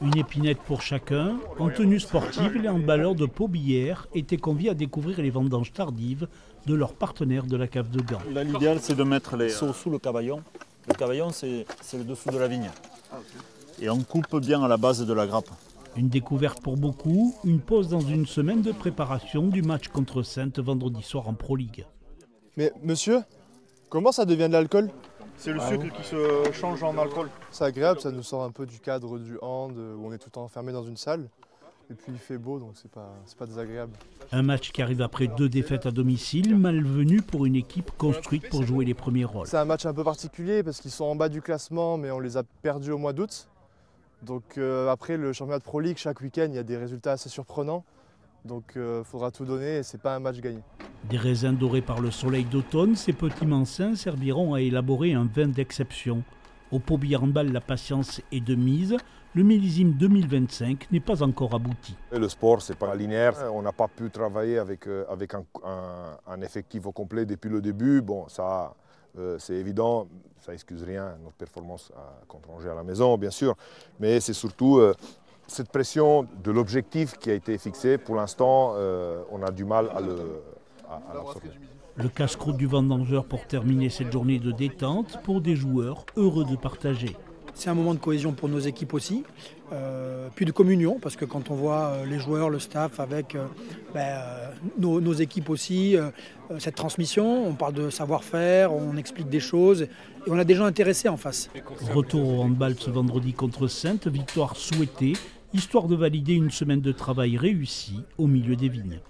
Une épinette pour chacun. En tenue sportive, les handballeurs de Pau-Billère étaient conviés à découvrir les vendanges tardives de leurs partenaires de la cave de Gand. Là, l'idéal, c'est de mettre les seaux sous le cavaillon. Le cavaillon, c'est le dessous de la vigne. Et on coupe bien à la base de la grappe. Une découverte pour beaucoup, une pause dans une semaine de préparation du match contre Saintes vendredi soir en Pro League. Mais monsieur, comment ça devient de l'alcool? C'est le sucre qui se change en alcool. C'est agréable, ça nous sort un peu du cadre du hand où on est tout le temps enfermé dans une salle. Et puis il fait beau, donc c'est pas désagréable. Un match qui arrive après 2 défaites à domicile, malvenu pour une équipe construite pour jouer les premiers rôles. C'est un match un peu particulier parce qu'ils sont en bas du classement, mais on les a perdus au mois d'août. Donc après le championnat de Pro League, chaque week-end, il y a des résultats assez surprenants. Donc il faudra tout donner et c'est pas un match gagné. Des raisins dorés par le soleil d'automne, ces petits mansins serviront à élaborer un vin d'exception. Au Pau-Billère handball, la patience est de mise. Le millésime 2025 n'est pas encore abouti. Le sport, ce n'est pas linéaire. On n'a pas pu travailler avec un effectif au complet depuis le début. Bon, ça, c'est évident, ça n'excuse rien, notre performance contre Angers à la maison, bien sûr. Mais c'est surtout cette pression de l'objectif qui a été fixé. Pour l'instant, on a du mal à l'absorber. Le casse-croûte du vendangeur pour terminer cette journée de détente pour des joueurs heureux de partager. C'est un moment de cohésion pour nos équipes aussi, puis de communion, parce que quand on voit les joueurs, le staff avec nos équipes aussi, cette transmission, on parle de savoir-faire, on explique des choses et on a des gens intéressés en face. Retour au handball ce vendredi contre Saintes, victoire souhaitée, histoire de valider une semaine de travail réussi au milieu des vignes.